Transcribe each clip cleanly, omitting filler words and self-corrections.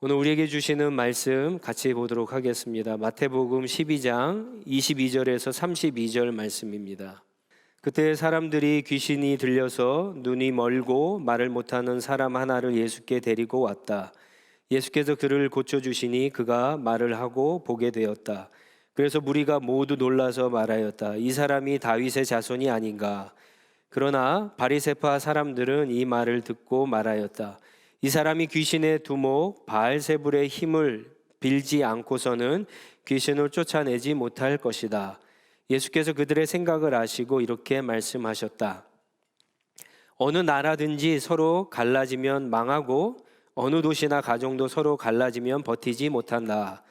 오늘 우리에게 주시는 말씀 같이 보도록 하겠습니다. 마태복음 12장 22절에서 32절 말씀입니다. 그때 사람들이 귀신이 들려서 눈이 멀고 말을 못하는 사람 하나를 예수께 데리고 왔다. 예수께서 그를 고쳐주시니 그가 말을 하고 보게 되었다. 그래서 무리가 모두 놀라서 말하였다. 이 사람이 다윗의 자손이 아닌가? 그러나 바리새파 사람들은 이 말을 듣고 말하였다. 이 사람이 귀신의 두목 바알세불의 힘을 빌지 않고서는 귀신을 쫓아내지 못할 것이다. 예수께서 그들의 생각을 아시고 이렇게 말씀하셨다. 어느 나라든지 서로 갈라지면 망하고 어느 도시나 가정도 서로 갈라지면 버티지 못한다.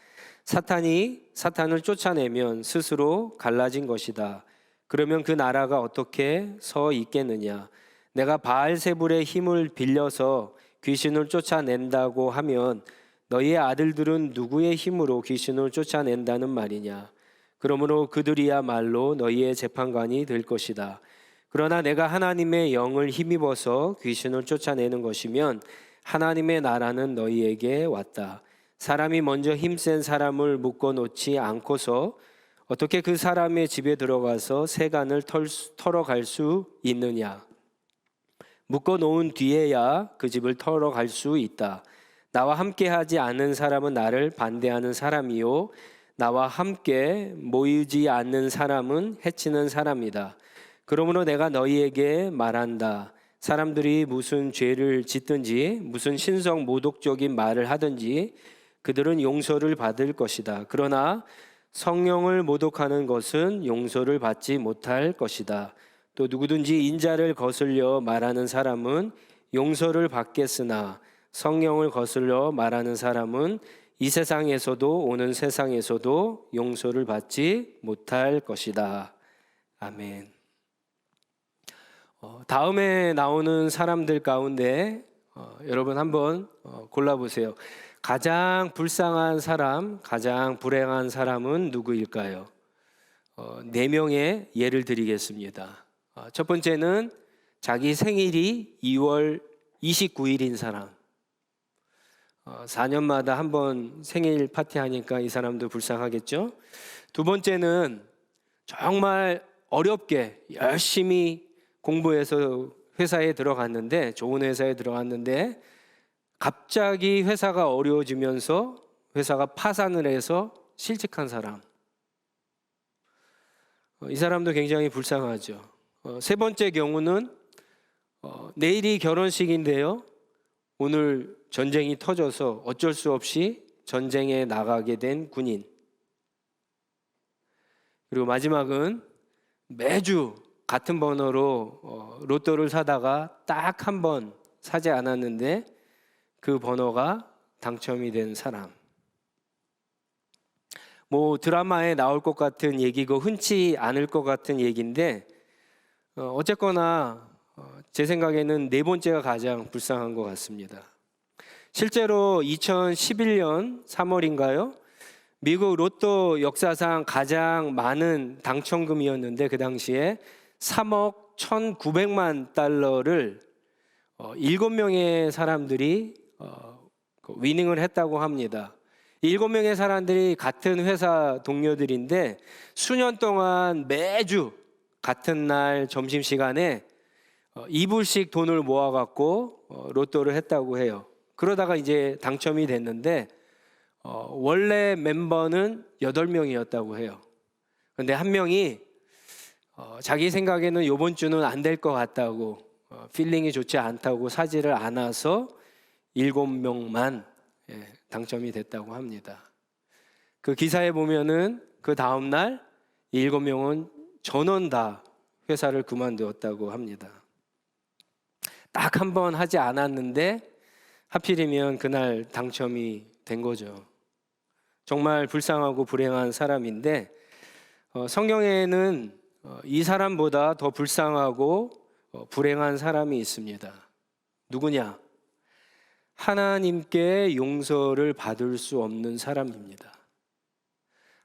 사탄을 쫓아내면 스스로 갈라진 것이다. 그러면 그 나라가 어떻게 서 있겠느냐? 내가 바알세불의 힘을 빌려서 귀신을 쫓아낸다고 하면 너희의 아들들은 누구의 힘으로 귀신을 쫓아낸다는 말이냐? 그러므로 그들이야말로 너희의 재판관이 될 것이다. 그러나 내가 하나님의 영을 힘입어서 귀신을 쫓아내는 것이면 하나님의 나라는 너희에게 왔다. 사람이 먼저 힘센 사람을 묶어놓지 않고서 어떻게 그 사람의 집에 들어가서 세간을 털어갈 수 있느냐? 묶어놓은 뒤에야 그 집을 털어갈 수 있다. 나와 함께하지 않은 사람은 나를 반대하는 사람이요 나와 함께 모이지 않는 사람은 해치는 사람이다. 그러므로 내가 너희에게 말한다. 사람들이 무슨 죄를 짓든지 무슨 신성 모독적인 말을 하든지 그들은 용서를 받을 것이다. 그러나 성령을 모독하는 것은 용서를 받지 못할 것이다. 또 누구든지 인자를 거슬려 말하는 사람은 용서를 받겠으나 성령을 거슬려 말하는 사람은 이 세상에서도 오는 세상에서도 용서를 받지 못할 것이다. 아멘. 다음에 나오는 사람들 가운데 여러분 한번 골라보세요. 가장 불쌍한 사람, 가장 불행한 사람은 누구일까요? 4명의 예를 드리겠습니다. 첫 번째는 자기 생일이 2월 29일인 사람. 4년마다 한 번 생일 파티하니까 이 사람도 불쌍하겠죠? 두 번째는 정말 어렵게 열심히 공부해서 회사에 들어갔는데, 좋은 회사에 들어갔는데 갑자기 회사가 어려워지면서 회사가 파산을 해서 실직한 사람. 이 사람도 굉장히 불쌍하죠. 세 번째 경우는 내일이 결혼식인데요. 오늘 전쟁이 터져서 어쩔 수 없이 전쟁에 나가게 된 군인. 그리고 마지막은 매주 같은 번호로 로또를 사다가 딱 한 번 사지 않았는데 그 번호가 당첨이 된 사람. 뭐 드라마에 나올 것 같은 얘기고 흔치 않을 것 같은 얘기인데 어쨌거나 제 생각에는 4번째가 가장 불쌍한 것 같습니다. 실제로 2011년 3월인가요? 미국 로또 역사상 가장 많은 당첨금이었는데 그 당시에 3억 1,900만 달러를 7명의 사람들이 위닝을 했다고 합니다. 7명의 사람들이 같은 회사 동료들인데 수년 동안 매주 같은 날 점심시간에 2불씩 돈을 모아갖고 로또를 했다고 해요. 그러다가 이제 당첨이 됐는데 원래 멤버는 8명이었다고 해요. 그런데 한 명이 자기 생각에는 이번 주는 안 될 것 같다고 필링이 좋지 않다고 사지를 않아서 7명만 당첨이 됐다고 합니다. 그 기사에 보면은 그 다음날 7명은 전원 다 회사를 그만두었다고 합니다. 딱 한 번 하지 않았는데 하필이면 그날 당첨이 된 거죠. 정말 불쌍하고 불행한 사람인데 성경에는 이 사람보다 더 불쌍하고 불행한 사람이 있습니다. 누구냐? 하나님께 용서를 받을 수 없는 사람입니다.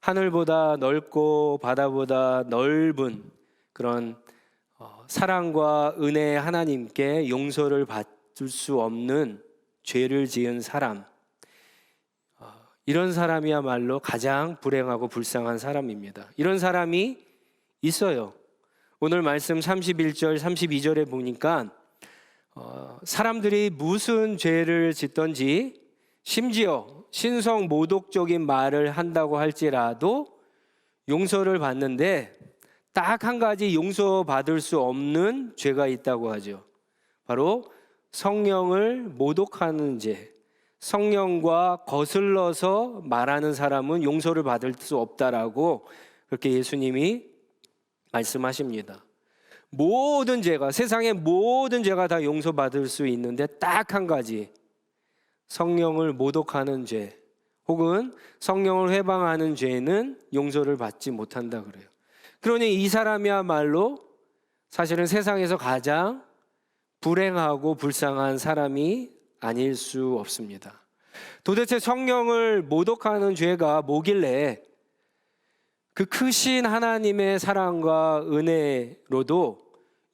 하늘보다 넓고 바다보다 넓은 그런 사랑과 은혜의 하나님께 용서를 받을 수 없는 죄를 지은 사람, 이런 사람이야말로 가장 불행하고 불쌍한 사람입니다. 이런 사람이 있어요. 오늘 말씀 31절, 32절에 보니까 사람들이 무슨 죄를 짓던지 심지어 신성 모독적인 말을 한다고 할지라도 용서를 받는데 딱 한 가지 용서받을 수 없는 죄가 있다고 하죠. 바로 성령을 모독하는 죄. 성령과 거슬러서 말하는 사람은 용서를 받을 수 없다라고 그렇게 예수님이 말씀하십니다. 모든 죄가, 세상의 모든 죄가 다 용서받을 수 있는데 딱 한 가지, 성령을 모독하는 죄 혹은 성령을 회방하는 죄는 용서를 받지 못한다 그래요. 그러니 이 사람이야말로 사실은 세상에서 가장 불행하고 불쌍한 사람이 아닐 수 없습니다. 도대체 성령을 모독하는 죄가 뭐길래 그 크신 하나님의 사랑과 은혜로도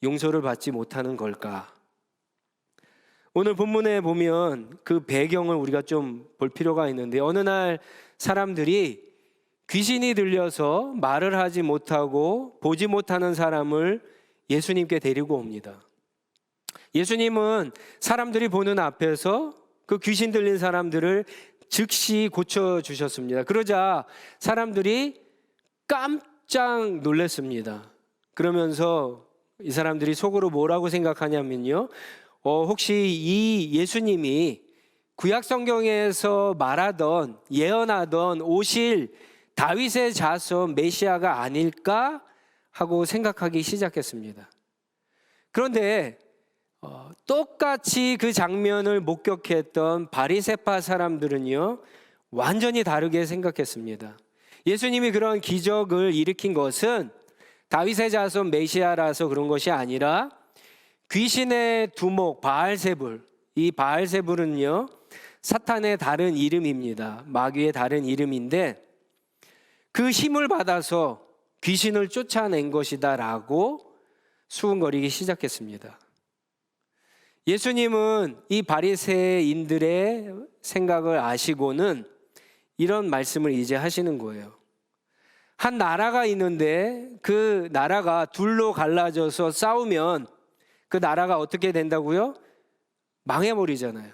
용서를 받지 못하는 걸까? 오늘 본문에 보면 그 배경을 우리가 좀 볼 필요가 있는데, 어느 날 사람들이 귀신이 들려서 말을 하지 못하고 보지 못하는 사람을 예수님께 데리고 옵니다. 예수님은 사람들이 보는 앞에서 그 귀신 들린 사람들을 즉시 고쳐주셨습니다. 그러자 사람들이 깜짝 놀랐습니다. 그러면서 이 사람들이 속으로 뭐라고 생각하냐면요, 혹시 이 예수님이 구약 성경에서 말하던 예언하던 오실 다윗의 자손 메시아가 아닐까 하고 생각하기 시작했습니다. 그런데 똑같이 그 장면을 목격했던 바리새파 사람들은요, 완전히 다르게 생각했습니다. 예수님이 그런 기적을 일으킨 것은 다윗의 자손 메시아라서 그런 것이 아니라 귀신의 두목 바알세불, 이 바알세불은요 사탄의 다른 이름입니다. 마귀의 다른 이름인데 그 힘을 받아서 귀신을 쫓아낸 것이다 라고 수군거리기 시작했습니다. 예수님은 이 바리새인들의 생각을 아시고는 이런 말씀을 이제 하시는 거예요. 한 나라가 있는데 그 나라가 둘로 갈라져서 싸우면 그 나라가 어떻게 된다고요? 망해버리잖아요.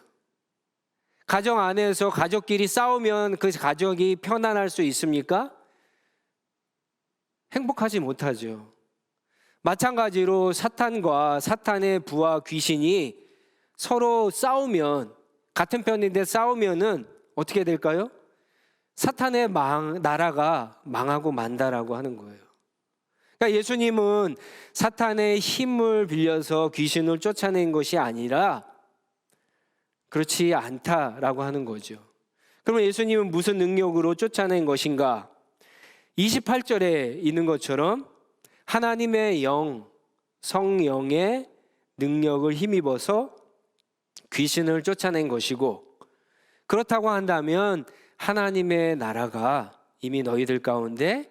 가정 안에서 가족끼리 싸우면 그 가족이 편안할 수 있습니까? 행복하지 못하죠. 마찬가지로 사탄과 사탄의 부하 귀신이 서로 싸우면, 같은 편인데 싸우면은 어떻게 될까요? 사탄의 나라가 망하고 만다라고 하는 거예요. 그러니까 예수님은 사탄의 힘을 빌려서 귀신을 쫓아낸 것이 아니라 그렇지 않다라고 하는 거죠. 그러면 예수님은 무슨 능력으로 쫓아낸 것인가? 28절에 있는 것처럼 하나님의 영, 성령의 능력을 힘입어서 귀신을 쫓아낸 것이고, 그렇다고 한다면 하나님의 나라가 이미 너희들 가운데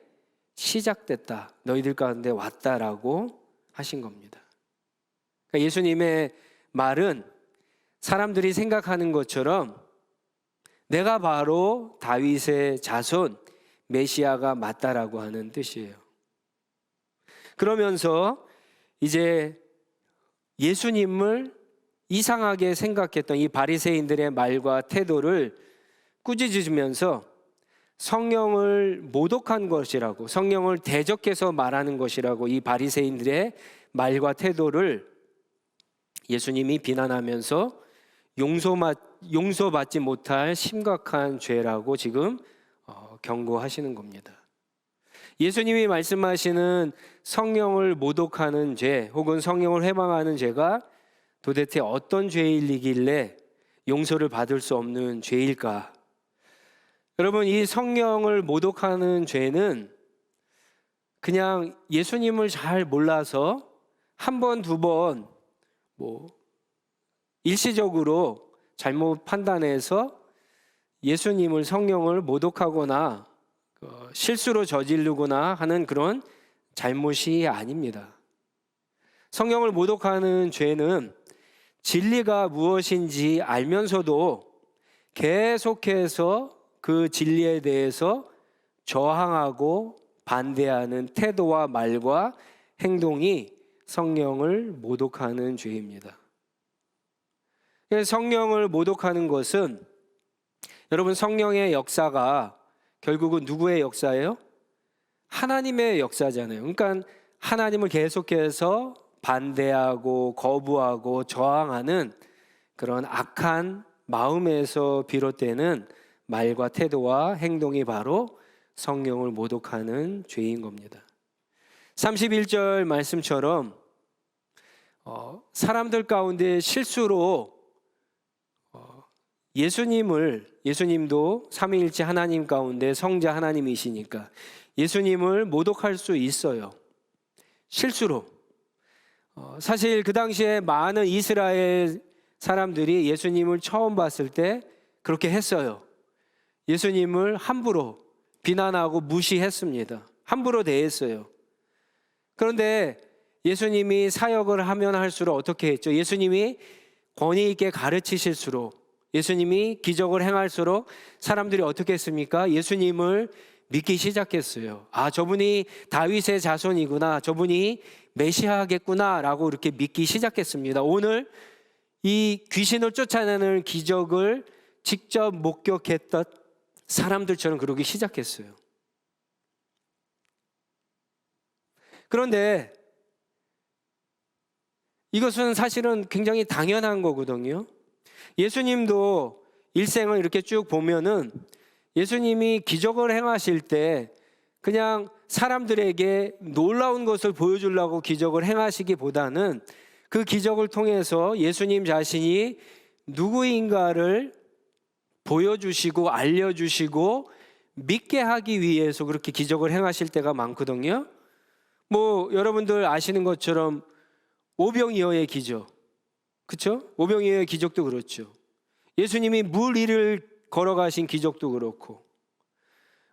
시작됐다, 너희들 가운데 왔다라고 하신 겁니다. 그러니까 예수님의 말은 사람들이 생각하는 것처럼 내가 바로 다윗의 자손 메시아가 맞다라고 하는 뜻이에요. 그러면서 이제 예수님을 이상하게 생각했던 이 바리새인들의 말과 태도를 꾸짖으면서 성령을 모독한 것이라고, 성령을 대적해서 말하는 것이라고 이 바리새인들의 말과 태도를 예수님이 비난하면서 용서받지 못할 심각한 죄라고 지금 경고하시는 겁니다. 예수님이 말씀하시는 성령을 모독하는 죄 혹은 성령을 회방하는 죄가 도대체 어떤 죄이길래 용서를 받을 수 없는 죄일까? 여러분, 이 성령을 모독하는 죄는 그냥 예수님을 잘 몰라서 한 번, 두 번 일시적으로 잘못 판단해서 예수님을, 성령을 모독하거나 실수로 저지르거나 하는 그런 잘못이 아닙니다. 성령을 모독하는 죄는 진리가 무엇인지 알면서도 계속해서 그 진리에 대해서 저항하고 반대하는 태도와 말과 행동이 성령을 모독하는 죄입니다. 성령을 모독하는 것은, 여러분, 성령의 역사가 결국은 누구의 역사예요? 하나님의 역사잖아요. 그러니까 하나님을 계속해서 반대하고 거부하고 저항하는 그런 악한 마음에서 비롯되는 말과 태도와 행동이 바로 성령을 모독하는 죄인 겁니다. 31절 말씀처럼 사람들 가운데 실수로 예수님도 삼위일체 하나님 가운데 성자 하나님이시니까 예수님을 모독할 수 있어요. 실수로. 사실 그 당시에 많은 이스라엘 사람들이 예수님을 처음 봤을 때 그렇게 했어요. 예수님을 함부로 비난하고 무시했습니다. 함부로 대했어요. 그런데 예수님이 사역을 하면 할수록 어떻게 했죠? 예수님이 권위 있게 가르치실수록, 예수님이 기적을 행할수록 사람들이 어떻게 했습니까? 예수님을 믿기 시작했어요. 아, 저분이 다윗의 자손이구나, 저분이 메시아겠구나 라고 이렇게 믿기 시작했습니다. 오늘 이 귀신을 쫓아내는 기적을 직접 목격했던 사람들처럼 그러기 시작했어요. 그런데 이것은 사실은 굉장히 당연한 거거든요. 예수님도 일생을 이렇게 쭉 보면은 예수님이 기적을 행하실 때 그냥 사람들에게 놀라운 것을 보여주려고 기적을 행하시기보다는 그 기적을 통해서 예수님 자신이 누구인가를 보여주시고 알려주시고 믿게 하기 위해서 그렇게 기적을 행하실 때가 많거든요. 여러분들 아시는 것처럼 오병이어의 기적, 그렇죠? 오병이어의 기적도 그렇죠. 예수님이 물 위를 걸어가신 기적도 그렇고,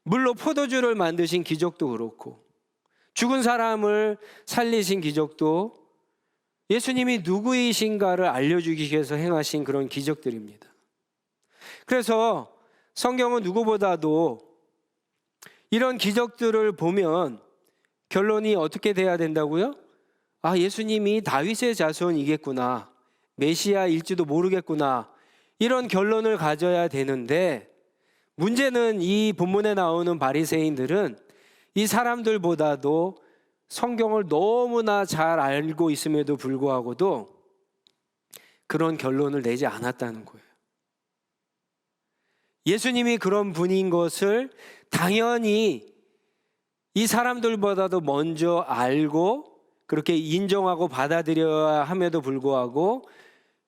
물로 포도주를 만드신 기적도 그렇고, 죽은 사람을 살리신 기적도 예수님이 누구이신가를 알려주기 위해서 행하신 그런 기적들입니다. 그래서 성경은 누구보다도 이런 기적들을 보면 결론이 어떻게 돼야 된다고요? 아, 예수님이 다윗의 자손이겠구나, 메시아일지도 모르겠구나, 이런 결론을 가져야 되는데, 문제는 이 본문에 나오는 바리새인들은 이 사람들보다도 성경을 너무나 잘 알고 있음에도 불구하고도 그런 결론을 내지 않았다는 거예요. 예수님이 그런 분인 것을 당연히 이 사람들보다도 먼저 알고 그렇게 인정하고 받아들여야 함에도 불구하고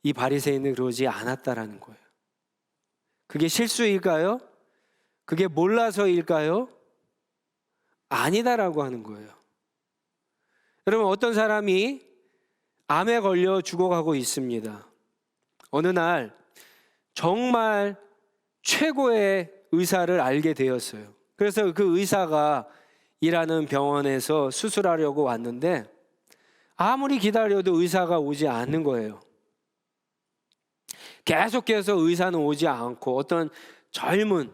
이 바리새인은 그러지 않았다라는 거예요. 그게 실수일까요? 그게 몰라서일까요? 아니다라고 하는 거예요. 여러분, 어떤 사람이 암에 걸려 죽어가고 있습니다. 어느 날 정말 최고의 의사를 알게 되었어요. 그래서 그 의사가 일하는 병원에서 수술하려고 왔는데 아무리 기다려도 의사가 오지 않는 거예요. 계속해서 의사는 오지 않고 어떤 젊은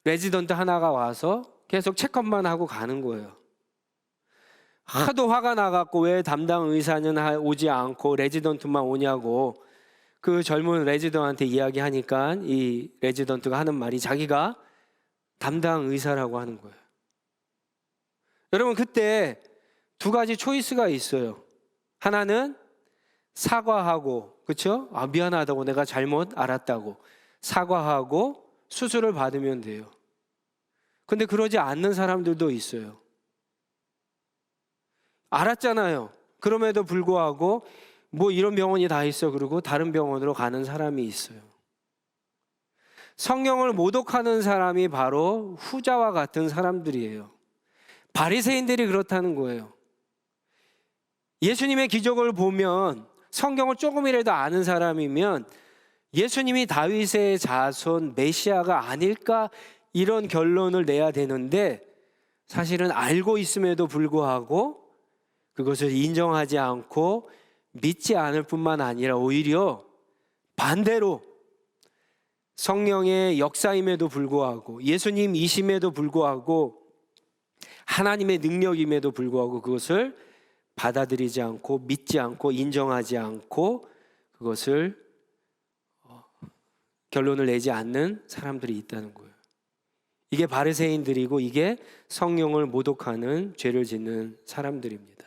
레지던트 하나가 와서 계속 체크업만 하고 가는 거예요. 하도 화가 나갖고 왜 담당 의사는 오지 않고 레지던트만 오냐고 그 젊은 레지던트한테 이야기하니까 이 레지던트가 하는 말이 자기가 담당 의사라고 하는 거예요. 여러분, 그때 두 가지 초이스가 있어요. 하나는 사과하고, 그렇죠? 아, 미안하다고, 내가 잘못 알았다고 사과하고 수술을 받으면 돼요. 근데 그러지 않는 사람들도 있어요. 알았잖아요. 그럼에도 불구하고 이런 병원이 다 있어 그러고 다른 병원으로 가는 사람이 있어요. 성령을 모독하는 사람이 바로 후자와 같은 사람들이에요. 바리새인들이 그렇다는 거예요. 예수님의 기적을 보면 성경을 조금이라도 아는 사람이면 예수님이 다윗의 자손 메시아가 아닐까 이런 결론을 내야 되는데 사실은 알고 있음에도 불구하고 그것을 인정하지 않고 믿지 않을 뿐만 아니라 오히려 반대로 성령의 역사임에도 불구하고 예수님이심에도 불구하고 하나님의 능력임에도 불구하고 그것을 받아들이지 않고 믿지 않고 인정하지 않고 그것을 결론을 내지 않는 사람들이 있다는 거예요. 이게 바리새인들이고 이게 성령을 모독하는 죄를 짓는 사람들입니다.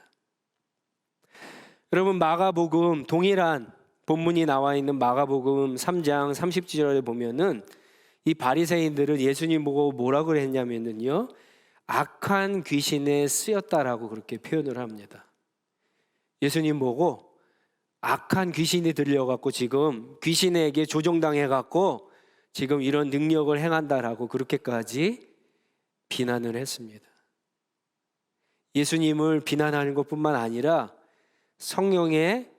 여러분, 마가복음 동일한 본문이 나와 있는 마가복음 3장 30절에 보면은 이 바리새인들은 예수님 보고 뭐라고 했냐면요, 악한 귀신에 쓰였다라고 그렇게 표현을 합니다. 예수님 보고 악한 귀신이 들려갖고 지금 귀신에게 조종당해갖고 지금 이런 능력을 행한다라고 그렇게까지 비난을 했습니다. 예수님을 비난하는 것뿐만 아니라 성령의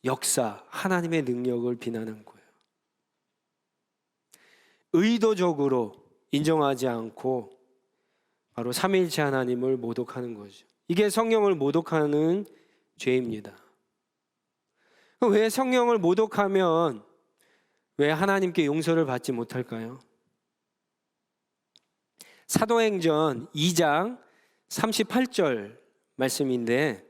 역사, 하나님의 능력을 비난한 거예요. 의도적으로 인정하지 않고 바로 삼위일체 하나님을 모독하는 거죠. 이게 성령을 모독하는 죄입니다. 왜 성령을 모독하면 왜 하나님께 용서를 받지 못할까요? 사도행전 2장 38절 말씀인데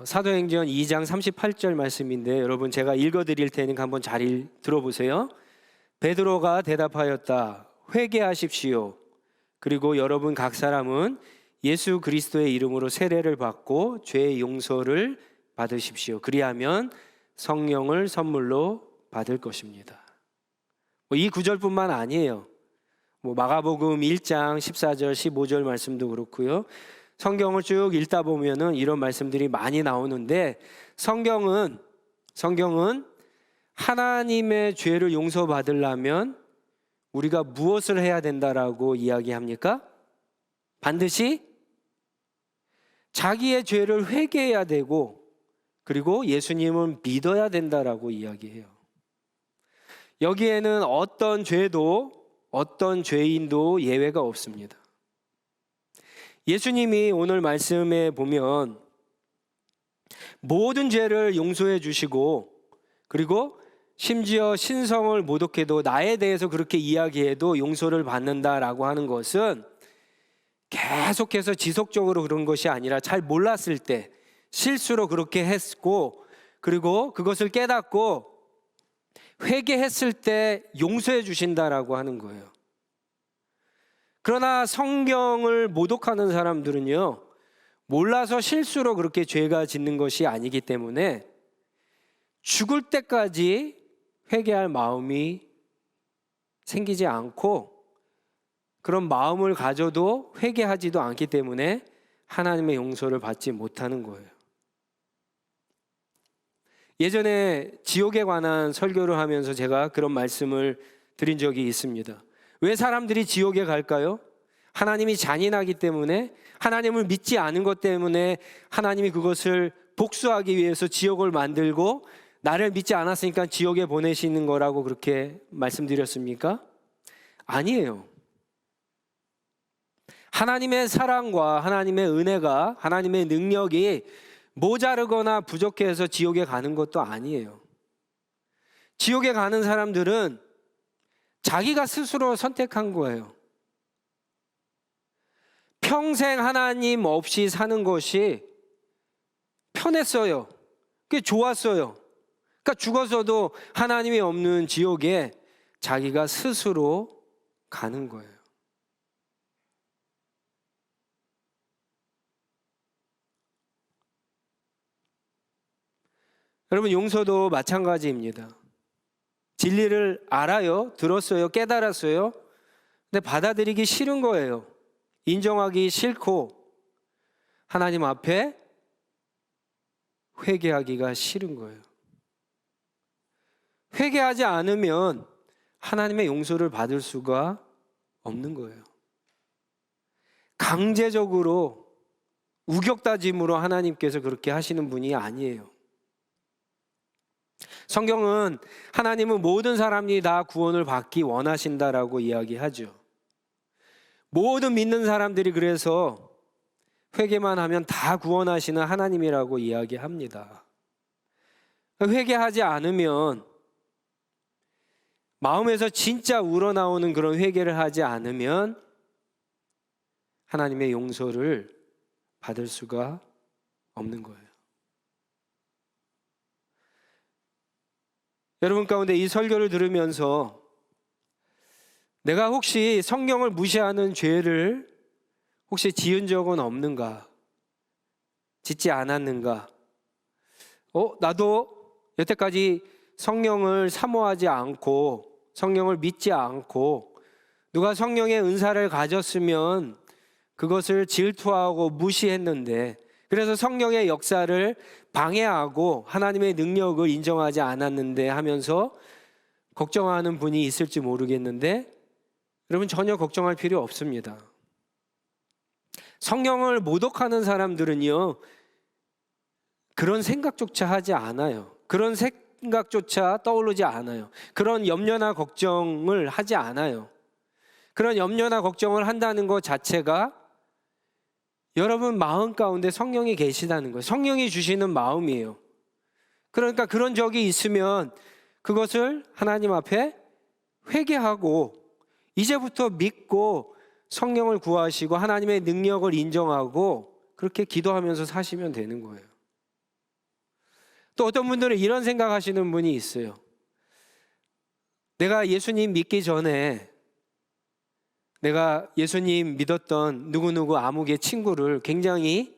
사도행전 2장 38절 말씀인데 여러분 제가 읽어드릴 테니까 한번 잘 들어보세요. 베드로가 대답하였다. 회개하십시오. 그리고 여러분 각 사람은 예수 그리스도의 이름으로 세례를 받고 죄의 용서를 받으십시오. 그리하면 성령을 선물로 받을 것입니다. 이 구절뿐만 아니에요. 마가복음 1장 14절 15절 말씀도 그렇고요. 성경을 쭉 읽다 보면은 이런 말씀들이 많이 나오는데 성경은 하나님의 죄를 용서받으려면 우리가 무엇을 해야 된다라고 이야기합니까? 반드시 자기의 죄를 회개해야 되고 그리고 예수님을 믿어야 된다라고 이야기해요. 여기에는 어떤 죄도 어떤 죄인도 예외가 없습니다. 예수님이 오늘 말씀에 보면 모든 죄를 용서해 주시고 그리고 심지어 신성을 모독해도 나에 대해서 그렇게 이야기해도 용서를 받는다라고 하는 것은 계속해서 지속적으로 그런 것이 아니라 잘 몰랐을 때 실수로 그렇게 했고 그리고 그것을 깨닫고 회개했을 때 용서해 주신다라고 하는 거예요. 그러나 성경을 모독하는 사람들은요, 몰라서 실수로 그렇게 죄가 짓는 것이 아니기 때문에 죽을 때까지 회개할 마음이 생기지 않고 그런 마음을 가져도 회개하지도 않기 때문에 하나님의 용서를 받지 못하는 거예요. 예전에 지옥에 관한 설교를 하면서 제가 그런 말씀을 드린 적이 있습니다. 왜 사람들이 지옥에 갈까요? 하나님이 잔인하기 때문에, 하나님을 믿지 않은 것 때문에 하나님이 그것을 복수하기 위해서 지옥을 만들고 나를 믿지 않았으니까 지옥에 보내시는 거라고 그렇게 말씀드렸습니까? 아니에요. 하나님의 사랑과 하나님의 은혜가, 하나님의 능력이 모자르거나 부족해서 지옥에 가는 것도 아니에요. 지옥에 가는 사람들은 자기가 스스로 선택한 거예요. 평생 하나님 없이 사는 것이 편했어요. 그게 좋았어요. 그러니까 죽어서도 하나님이 없는 지옥에 자기가 스스로 가는 거예요. 여러분, 용서도 마찬가지입니다. 진리를 알아요, 들었어요, 깨달았어요. 근데 받아들이기 싫은 거예요. 인정하기 싫고 하나님 앞에 회개하기가 싫은 거예요. 회개하지 않으면 하나님의 용서를 받을 수가 없는 거예요. 강제적으로 우격다짐으로 하나님께서 그렇게 하시는 분이 아니에요. 성경은 하나님은 모든 사람이 다 구원을 받기 원하신다라고 이야기하죠. 모든 믿는 사람들이 그래서 회개만 하면 다 구원하시는 하나님이라고 이야기합니다. 회개하지 않으면 마음에서 진짜 우러나오는 그런 회개를 하지 않으면 하나님의 용서를 받을 수가 없는 거예요. 여러분 가운데 이 설교를 들으면서 내가 혹시 성경을 무시하는 죄를 혹시 지은 적은 없는가? 짓지 않았는가? 나도 여태까지 성령을 사모하지 않고 성령을 믿지 않고 누가 성령의 은사를 가졌으면 그것을 질투하고 무시했는데, 그래서 성령의 역사를 방해하고 하나님의 능력을 인정하지 않았는데 하면서 걱정하는 분이 있을지 모르겠는데, 여러분 전혀 걱정할 필요 없습니다. 성령을 모독하는 사람들은요, 그런 생각조차 하지 않아요. 그런 생각조차 떠오르지 않아요. 그런 염려나 걱정을 하지 않아요. 그런 염려나 걱정을 한다는 것 자체가 여러분 마음 가운데 성령이 계시다는 거예요. 성령이 주시는 마음이에요. 그러니까 그런 적이 있으면 그것을 하나님 앞에 회개하고 이제부터 믿고 성령을 구하시고 하나님의 능력을 인정하고 그렇게 기도하면서 사시면 되는 거예요. 또 어떤 분들은 이런 생각하시는 분이 있어요. 내가 예수님 믿기 전에 내가 예수님 믿었던 누구누구 아무개 친구를 굉장히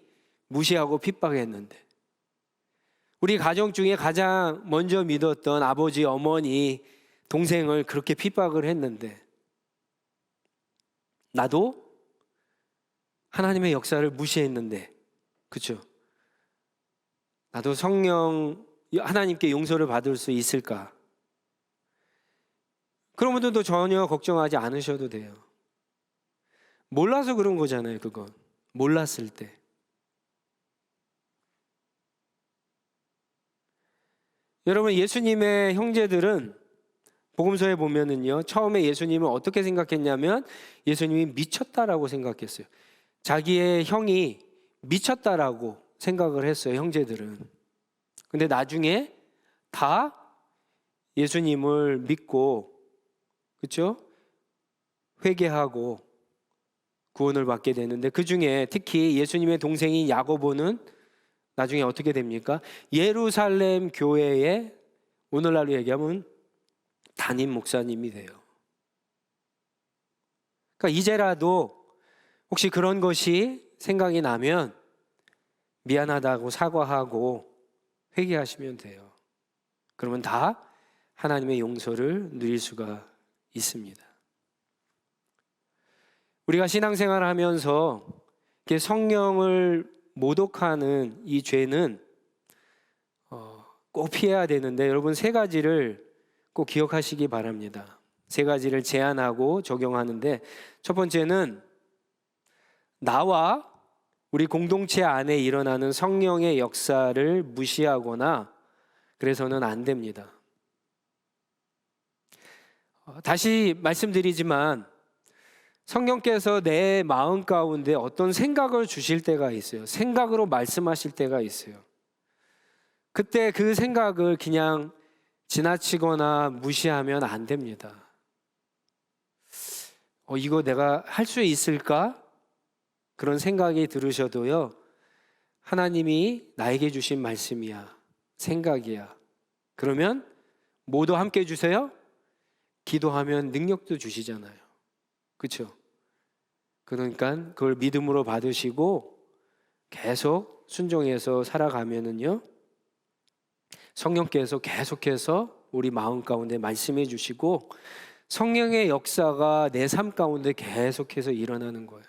무시하고 핍박했는데, 우리 가정 중에 가장 먼저 믿었던 아버지, 어머니, 동생을 그렇게 핍박을 했는데 나도 하나님의 역사를 무시했는데, 그렇죠? 나도 성령 하나님께 용서를 받을 수 있을까? 그런 분들도 전혀 걱정하지 않으셔도 돼요. 몰라서 그런 거잖아요. 그건 몰랐을 때. 여러분, 예수님의 형제들은 복음서에 보면은요, 처음에 예수님을 어떻게 생각했냐면 예수님이 미쳤다라고 생각했어요. 자기의 형이 미쳤다라고 생각을 했어요, 형제들은. 근데 나중에 다 예수님을 믿고, 그렇죠? 회개하고 구원을 받게 되는데, 그 중에 특히 예수님의 동생인 야고보는 나중에 어떻게 됩니까? 예루살렘 교회의 오늘날로 얘기하면 담임 목사님이 돼요. 그러니까 이제라도 혹시 그런 것이 생각이 나면 미안하다고 사과하고 회개하시면 돼요. 그러면 다 하나님의 용서를 누릴 수가 있습니다. 우리가 신앙생활을 하면서 성령을 모독하는 이 죄는 꼭 피해야 되는데, 여러분 세 가지를 꼭 기억하시기 바랍니다. 세 가지를 제안하고 적용하는데, 첫 번째는 나와 우리 공동체 안에 일어나는 성령의 역사를 무시하거나 그래서는 안 됩니다. 다시 말씀드리지만 성령께서 내 마음 가운데 어떤 생각을 주실 때가 있어요. 생각으로 말씀하실 때가 있어요. 그때 그 생각을 그냥 지나치거나 무시하면 안 됩니다. 이거 내가 할 수 있을까? 그런 생각이 들으셔도요, 하나님이 나에게 주신 말씀이야, 생각이야. 그러면 모두 함께 주세요. 기도하면 능력도 주시잖아요. 그렇죠? 그러니까 그걸 믿음으로 받으시고 계속 순종해서 살아가면은요, 성령께서 계속해서 우리 마음 가운데 말씀해 주시고 성령의 역사가 내 삶 가운데 계속해서 일어나는 거예요.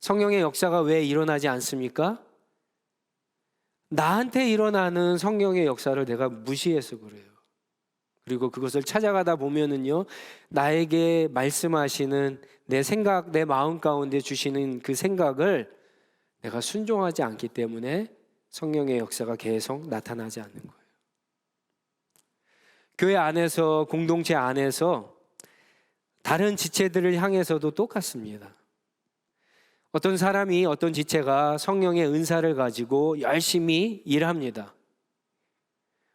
성령의 역사가 왜 일어나지 않습니까? 나한테 일어나는 성령의 역사를 내가 무시해서 그래요. 그리고 그것을 찾아가다 보면은요, 나에게 말씀하시는 내 생각, 내 마음 가운데 주시는 그 생각을 내가 순종하지 않기 때문에 성령의 역사가 계속 나타나지 않는 거예요. 교회 안에서, 공동체 안에서 다른 지체들을 향해서도 똑같습니다. 어떤 사람이, 어떤 지체가 성령의 은사를 가지고 열심히 일합니다.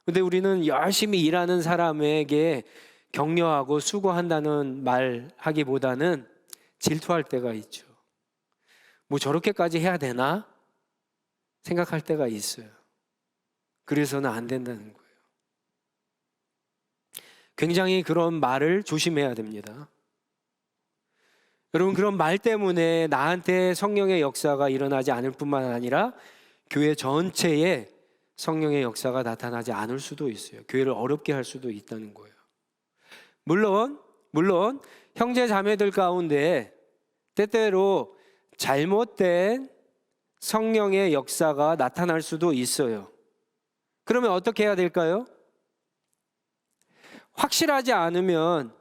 근데 우리는 열심히 일하는 사람에게 격려하고 수고한다는 말 하기보다는 질투할 때가 있죠. 뭐 저렇게까지 해야 되나? 생각할 때가 있어요. 그래서는 안 된다는 거예요. 굉장히 그런 말을 조심해야 됩니다. 여러분, 그런 말 때문에 나한테 성령의 역사가 일어나지 않을 뿐만 아니라 교회 전체에 성령의 역사가 나타나지 않을 수도 있어요. 교회를 어렵게 할 수도 있다는 거예요. 물론 형제 자매들 가운데 때때로 잘못된 성령의 역사가 나타날 수도 있어요. 그러면 어떻게 해야 될까요? 확실하지 않으면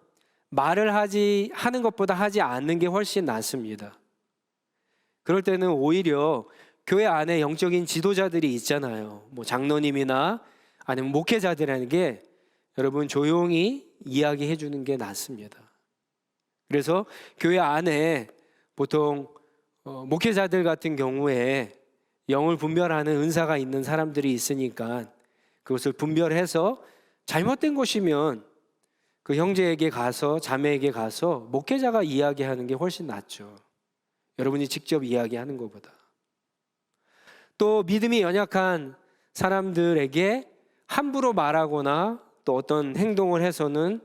말을 하는 것보다 하지 않는 게 훨씬 낫습니다. 그럴 때는 오히려 교회 안에 영적인 지도자들이 있잖아요. 뭐 장로님이나 아니면 목회자들이라는 게 여러분 조용히 이야기해 주는 게 낫습니다. 그래서 교회 안에 보통 목회자들 같은 경우에 영을 분별하는 은사가 있는 사람들이 있으니까 그것을 분별해서 잘못된 것이면 그 형제에게 가서 자매에게 가서 목회자가 이야기하는 게 훨씬 낫죠. 여러분이 직접 이야기하는 것보다. 또 믿음이 연약한 사람들에게 함부로 말하거나 또 어떤 행동을 해서는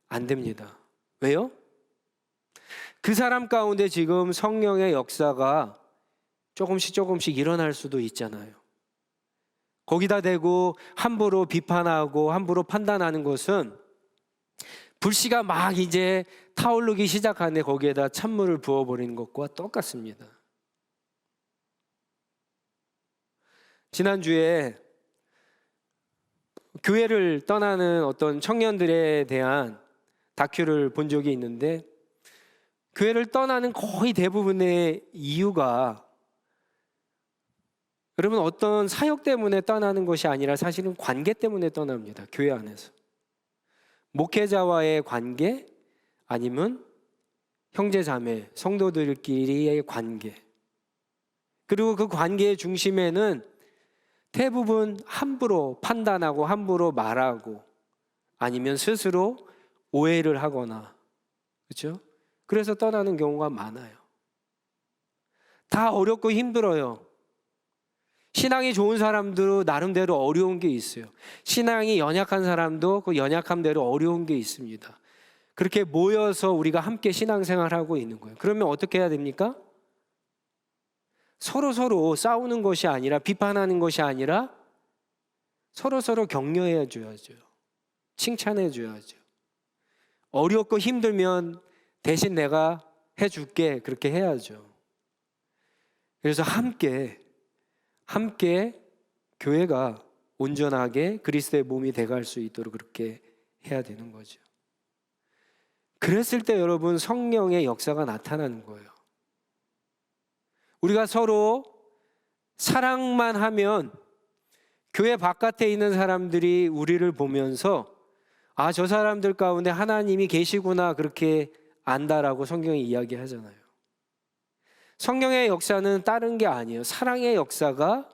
안 됩니다. 왜요? 그 사람 가운데 지금 성령의 역사가 조금씩 일어날 수도 있잖아요. 거기다 대고 함부로 비판하고 함부로 판단하는 것은 불씨가 막 이제 타오르기 시작하는데 거기에다 찬물을 부어버리는 것과 똑같습니다. 지난주에 교회를 떠나는 어떤 청년들에 대한 다큐를 본 적이 있는데 교회를 떠나는 거의 대부분의 이유가 여러분 어떤 사역 때문에 떠나는 것이 아니라 사실은 관계 때문에 떠납니다. 교회 안에서. 목회자와의 관계 아니면 형제자매, 성도들끼리의 관계. 그리고 그 관계의 중심에는 대부분 함부로 판단하고 함부로 말하고 아니면 스스로 오해를 하거나 그렇죠? 그래서 떠나는 경우가 많아요. 다 어렵고 힘들어요. 신앙이 좋은 사람도 나름대로 어려운 게 있어요. 신앙이 연약한 사람도 그 연약함대로 어려운 게 있습니다. 그렇게 모여서 우리가 함께 신앙생활하고 있는 거예요. 그러면 어떻게 해야 됩니까? 서로 싸우는 것이 아니라 비판하는 것이 아니라 서로 격려해 줘야죠. 칭찬해 줘야죠. 어렵고 힘들면 대신 내가 해줄게 그렇게 해야죠. 그래서 함께 교회가 온전하게 그리스도의 몸이 돼갈 수 있도록 그렇게 해야 되는 거죠. 그랬을 때 여러분 성령의 역사가 나타나는 거예요. 우리가 서로 사랑만 하면 교회 바깥에 있는 사람들이 우리를 보면서 아, 저 사람들 가운데 하나님이 계시구나 그렇게 안다라고 성경이 이야기하잖아요. 성령의 역사는 다른 게 아니에요. 사랑의 역사가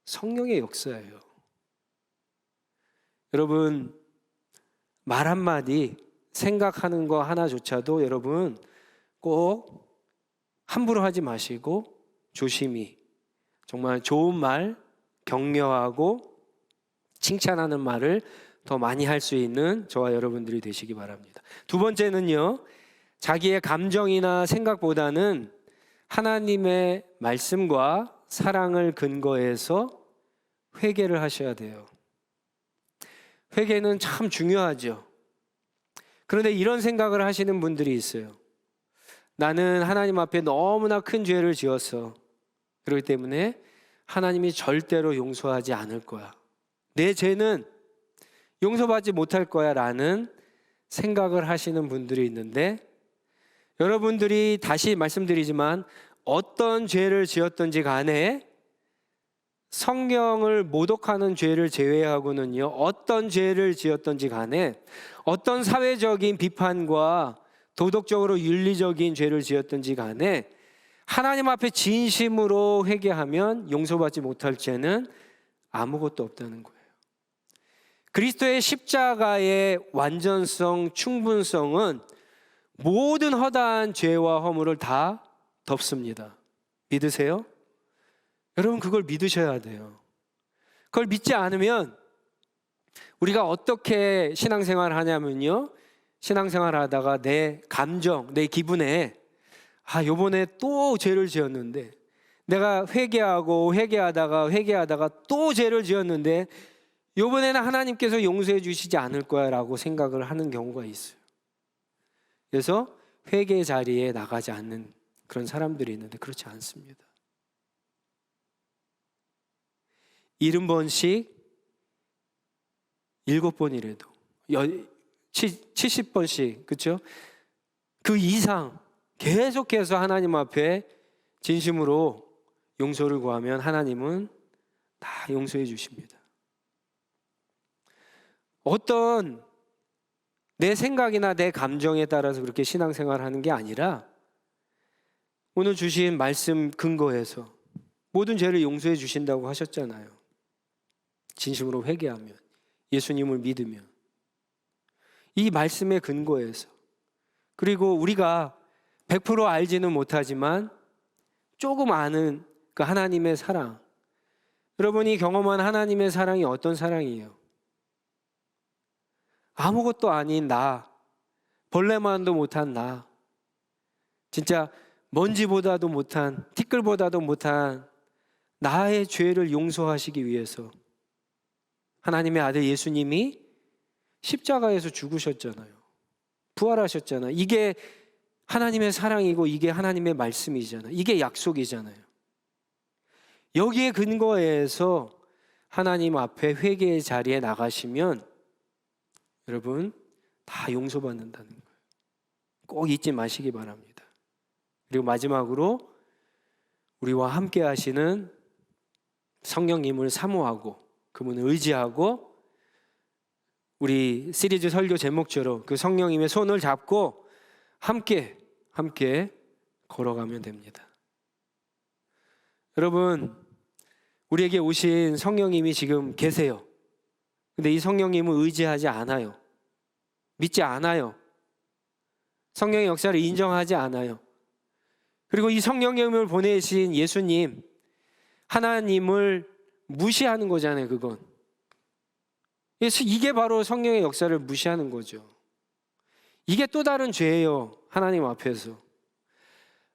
성령의 역사예요. 여러분 말 한마디 생각하는 거 하나조차도 여러분 꼭 함부로 하지 마시고 조심히 정말 좋은 말, 격려하고 칭찬하는 말을 더 많이 할 수 있는 저와 여러분들이 되시기 바랍니다. 두 번째는요, 자기의 감정이나 생각보다는 하나님의 말씀과 사랑을 근거해서 회개를 하셔야 돼요. 회개는 참 중요하죠. 그런데 이런 생각을 하시는 분들이 있어요. 나는 하나님 앞에 너무나 큰 죄를 지었어. 그렇기 때문에 하나님이 절대로 용서하지 않을 거야. 내 죄는 용서받지 못할 거야 라는 생각을 하시는 분들이 있는데, 여러분들이 다시 말씀드리지만 어떤 죄를 지었든지 간에 성경을 모독하는 죄를 제외하고는요, 어떤 죄를 지었든지 간에 어떤 사회적인 비판과 도덕적으로 윤리적인 죄를 지었든지 간에 하나님 앞에 진심으로 회개하면 용서받지 못할 죄는 아무것도 없다는 거예요. 그리스도의 십자가의 완전성, 충분성은 모든 허다한 죄와 허물을 다 덮습니다. 믿으세요? 여러분, 그걸 믿으셔야 돼요. 그걸 믿지 않으면 우리가 어떻게 신앙생활을 하냐면요, 신앙생활 하다가 내 감정, 내 기분에 요번에 또 죄를 지었는데, 내가 회개하다가 또 죄를 지었는데 요번에는 하나님께서 용서해 주시지 않을 거야 라고 생각을 하는 경우가 있어요. 그래서 회개 자리에 나가지 않는 그런 사람들이 있는데, 그렇지 않습니다. 70번씩 7번이라도 70번씩, 그렇죠? 그 이상 계속해서 하나님 앞에 진심으로 용서를 구하면 하나님은 다 용서해 주십니다. 어떤 내 생각이나 내 감정에 따라서 그렇게 신앙생활을 하는 게 아니라 오늘 주신 말씀 근거에서 모든 죄를 용서해 주신다고 하셨잖아요. 진심으로 회개하면, 예수님을 믿으면, 이 말씀의 근거에서, 그리고 우리가 100% 알지는 못하지만 조금 아는 그 하나님의 사랑, 여러분이 경험한 하나님의 사랑이 어떤 사랑이에요? 아무것도 아닌 나, 벌레만도 못한 나, 진짜 먼지보다도 못한, 티끌보다도 못한 나의 죄를 용서하시기 위해서 하나님의 아들 예수님이 십자가에서 죽으셨잖아요. 부활하셨잖아요. 이게 하나님의 사랑이고 이게 하나님의 말씀이잖아요. 이게 약속이잖아요. 여기에 근거해서 하나님 앞에 회개의 자리에 나가시면 여러분 다 용서받는다는 거예요. 꼭 잊지 마시기 바랍니다. 그리고 마지막으로 우리와 함께 하시는 성령님을 사모하고 그분을 의지하고 우리 시리즈 설교 제목처럼 그 성령님의 손을 잡고 함께 걸어가면 됩니다. 여러분, 우리에게 오신 성령님이 지금 계세요. 근데 이 성령님은 의지하지 않아요. 믿지 않아요. 성령의 역사를 인정하지 않아요. 그리고 이 성령님을 보내신 예수님, 하나님을 무시하는 거잖아요, 그건. 이게 바로 성령의 역사를 무시하는 거죠. 이게 또 다른 죄예요, 하나님 앞에서.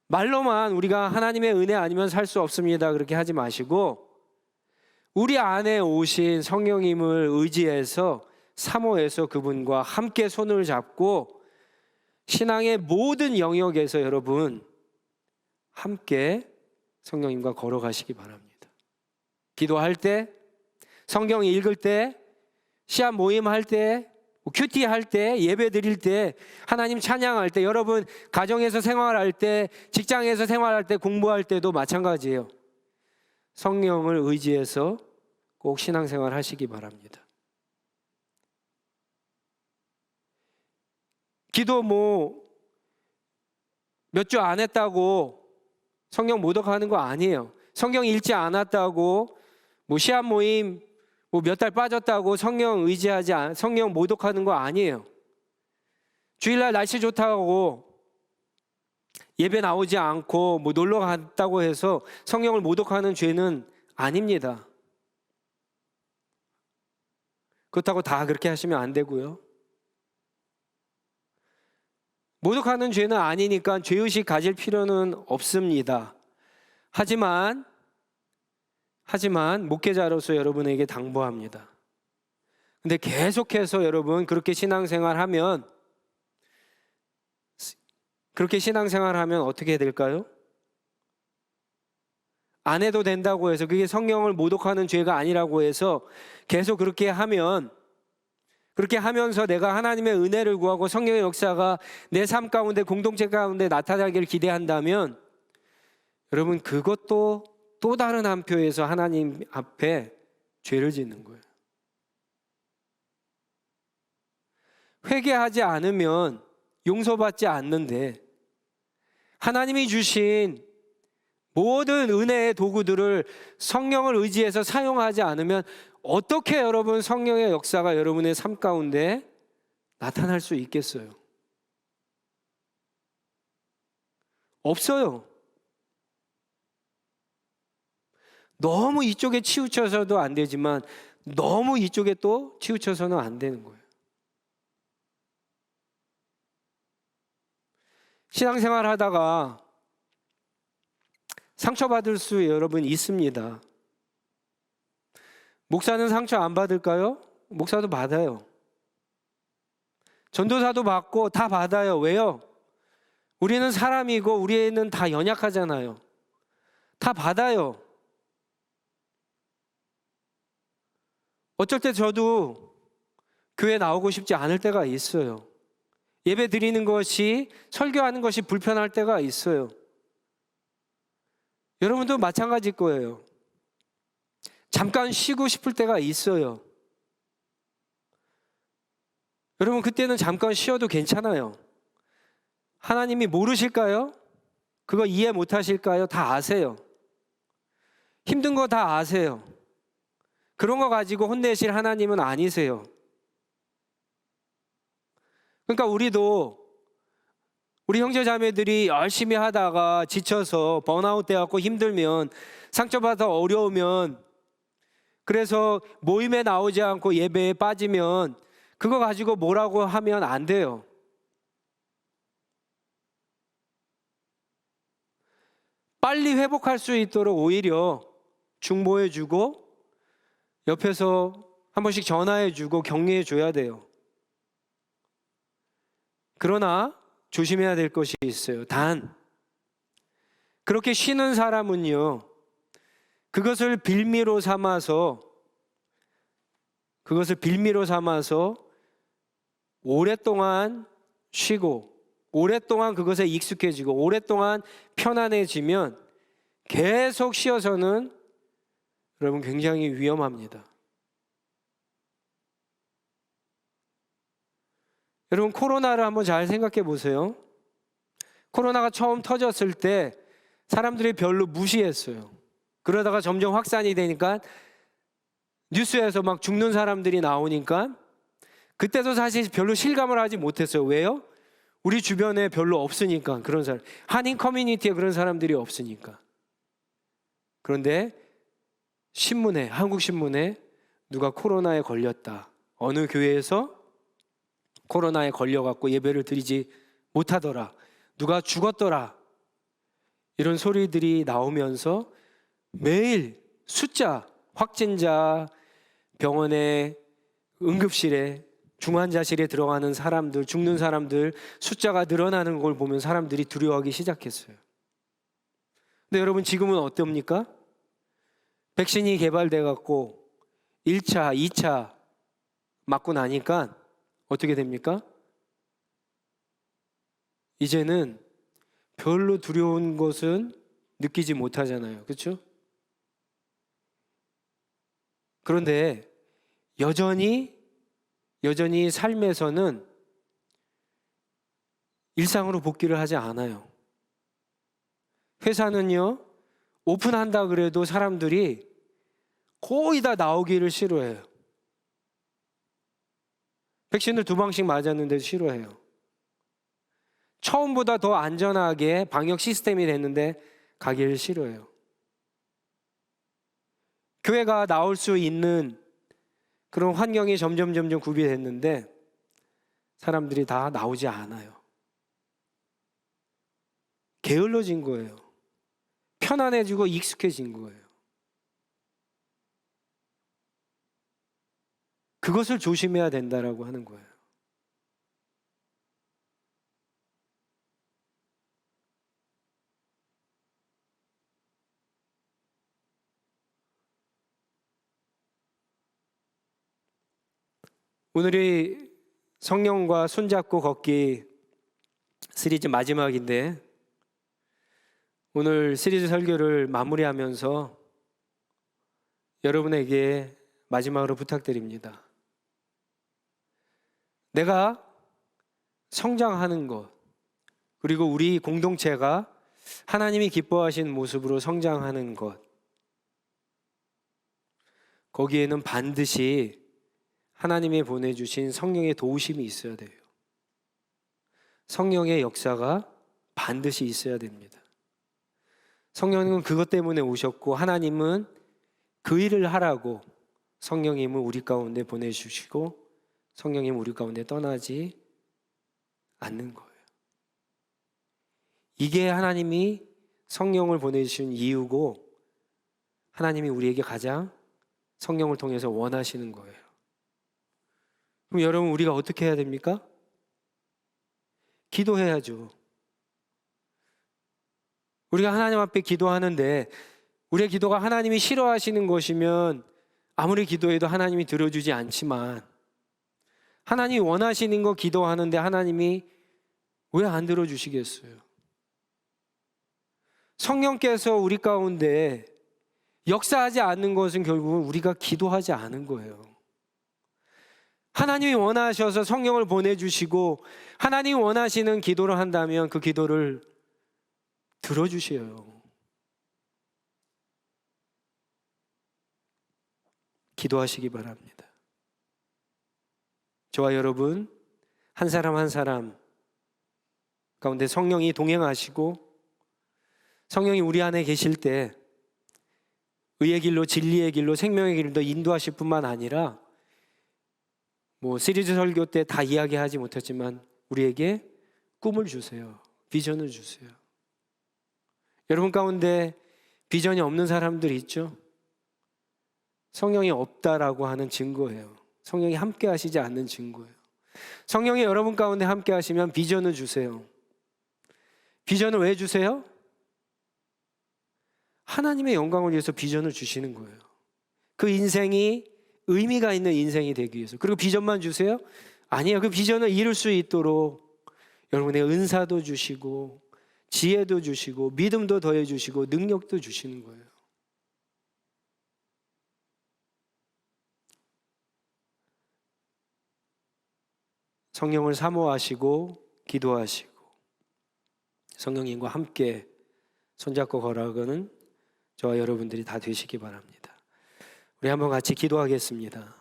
말로만 우리가 하나님의 은혜 아니면 살 수 없습니다, 그렇게 하지 마시고 우리 안에 오신 성령님을 의지해서 사모해서 그분과 함께 손을 잡고 신앙의 모든 영역에서 여러분 함께 성령님과 걸어가시기 바랍니다. 기도할 때, 성경 읽을 때, 시합 모임 할 때, 큐티 할 때, 예배 드릴 때, 하나님 찬양할 때, 여러분 가정에서 생활할 때, 직장에서 생활할 때, 공부할 때도 마찬가지예요. 성령을 의지해서 꼭 신앙생활 하시기 바랍니다. 기도 몇 주 안 했다고 성령 모독하는 거 아니에요. 성경 읽지 않았다고 시합 모임 몇 달 빠졌다고 성령 모독하는 거 아니에요. 주일날 날씨 좋다고 예배 나오지 않고 놀러 갔다고 해서 성령을 모독하는 죄는 아닙니다. 그렇다고 다 그렇게 하시면 안 되고요. 모독하는 죄는 아니니까 죄의식 가질 필요는 없습니다. 하지만 목회자로서 여러분에게 당부합니다. 근데 계속해서 여러분 그렇게 신앙생활하면 어떻게 될까요? 안 해도 된다고 해서, 그게 성령을 모독하는 죄가 아니라고 해서 계속 그렇게 하면서 내가 하나님의 은혜를 구하고 성령의 역사가 내 삶 가운데, 공동체 가운데 나타나기를 기대한다면 여러분 그것도 또 다른 한 표에서 하나님 앞에 죄를 짓는 거예요. 회개하지 않으면 용서받지 않는데 하나님이 주신 모든 은혜의 도구들을 성령을 의지해서 사용하지 않으면 어떻게 여러분 성령의 역사가 여러분의 삶 가운데 나타날 수 있겠어요? 없어요. 너무 이쪽에 치우쳐서도 안 되지만 너무 이쪽에 또 치우쳐서는 안 되는 거예요. 신앙생활 하다가 상처받을 수 여러분 있습니다. 목사는 상처 안 받을까요? 목사도 받아요. 전도사도 받고 다 받아요. 왜요? 우리는 사람이고 우리는 다 연약하잖아요. 다 받아요. 어쩔 때 저도 교회 나오고 싶지 않을 때가 있어요. 예배 드리는 것이, 설교하는 것이 불편할 때가 있어요. 여러분도 마찬가지일 거예요. 잠깐 쉬고 싶을 때가 있어요. 여러분, 그때는 잠깐 쉬어도 괜찮아요. 하나님이 모르실까요? 그거 이해 못 하실까요? 다 아세요. 힘든 거 다 아세요. 그런 거 가지고 혼내실 하나님은 아니세요. 그러니까 우리 형제 자매들이 열심히 하다가 지쳐서 번아웃 돼갖고 힘들면, 상처받아 어려우면, 그래서 모임에 나오지 않고 예배에 빠지면 그거 가지고 뭐라고 하면 안 돼요. 빨리 회복할 수 있도록 오히려 중보해주고 옆에서 한 번씩 전화해주고 격려해줘야 돼요. 그러나 조심해야 될 것이 있어요. 단, 그렇게 쉬는 사람은요, 그것을 빌미로 삼아서 오랫동안 쉬고 오랫동안 그것에 익숙해지고 오랫동안 편안해지면 계속 쉬어서는 여러분 굉장히 위험합니다. 여러분, 코로나를 한번 잘 생각해 보세요. 코로나가 처음 터졌을 때 사람들이 별로 무시했어요. 그러다가 점점 확산이 되니까 뉴스에서 막 죽는 사람들이 나오니까 그때도 사실 별로 실감을 하지 못했어요. 왜요? 우리 주변에 별로 없으니까. 그런 사람, 한인 커뮤니티에 그런 사람들이 없으니까. 그런데 신문에, 한국 신문에 누가 코로나에 걸렸다, 어느 교회에서 코로나에 걸려갖고 예배를 드리지 못하더라, 누가 죽었더라, 이런 소리들이 나오면서 매일 숫자, 확진자, 병원에, 응급실에, 중환자실에 들어가는 사람들, 죽는 사람들 숫자가 늘어나는 걸 보면 사람들이 두려워하기 시작했어요. 근데 여러분, 지금은 어떻습니까? 백신이 개발돼 갖고 1차, 2차 맞고 나니까 어떻게 됩니까? 이제는 별로 두려운 것은 느끼지 못하잖아요. 그렇죠? 그런데 여전히 삶에서는 일상으로 복귀를 하지 않아요. 회사는요, 오픈한다 그래도 사람들이 거의 다 나오기를 싫어해요. 백신을 2방씩 맞았는데도 싫어해요. 처음보다 더 안전하게 방역 시스템이 됐는데 가기를 싫어해요. 교회가 나올 수 있는 그런 환경이 점점 구비됐는데 사람들이 다 나오지 않아요. 게을러진 거예요. 편안해지고 익숙해진 거예요. 그것을 조심해야 된다라고 하는 거예요. 오늘이 성령과 손잡고 걷기 시리즈 마지막인데, 오늘 시리즈 설교를 마무리하면서 여러분에게 마지막으로 부탁드립니다. 내가 성장하는 것, 그리고 우리 공동체가 하나님이 기뻐하시는 모습으로 성장하는 것, 거기에는 반드시 하나님이 보내주신 성령의 도우심이 있어야 돼요. 성령의 역사가 반드시 있어야 됩니다. 성령님은 그것 때문에 오셨고, 하나님은 그 일을 하라고 성령님을 우리 가운데 보내주시고, 성령님은 우리 가운데 떠나지 않는 거예요. 이게 하나님이 성령을 보내주신 이유고, 하나님이 우리에게 가장 성령을 통해서 원하시는 거예요. 그럼 여러분, 우리가 어떻게 해야 됩니까? 기도해야죠. 우리가 하나님 앞에 기도하는데 우리의 기도가 하나님이 싫어하시는 것이면 아무리 기도해도 하나님이 들어주지 않지만, 하나님이 원하시는 거 기도하는데 하나님이 왜 안 들어주시겠어요? 성령께서 우리 가운데 역사하지 않는 것은 결국은 우리가 기도하지 않은 거예요. 하나님이 원하셔서 성령을 보내주시고 하나님이 원하시는 기도를 한다면 그 기도를 들어주셔요. 기도하시기 바랍니다. 저와 여러분, 한 사람 한 사람 가운데 성령이 동행하시고, 성령이 우리 안에 계실 때 의의 길로, 진리의 길로, 생명의 길로 인도하실 뿐만 아니라, 시리즈 설교 때 다 이야기하지 못했지만 우리에게 꿈을 주세요. 비전을 주세요. 여러분 가운데 비전이 없는 사람들이 있죠? 성령이 없다라고 하는 증거예요. 성령이 함께 하시지 않는 증거예요. 성령이 여러분 가운데 함께 하시면 비전을 주세요. 비전을 왜 주세요? 하나님의 영광을 위해서 비전을 주시는 거예요. 그 인생이 의미가 있는 인생이 되기 위해서. 그리고 비전만 주세요? 아니에요. 그 비전을 이룰 수 있도록 여러분의 은사도 주시고, 지혜도 주시고, 믿음도 더해 주시고, 능력도 주시는 거예요. 성령을 사모하시고 기도하시고 성령님과 함께 손잡고 걸어가는 저와 여러분들이 다 되시기 바랍니다. 우리 한번 같이 기도하겠습니다.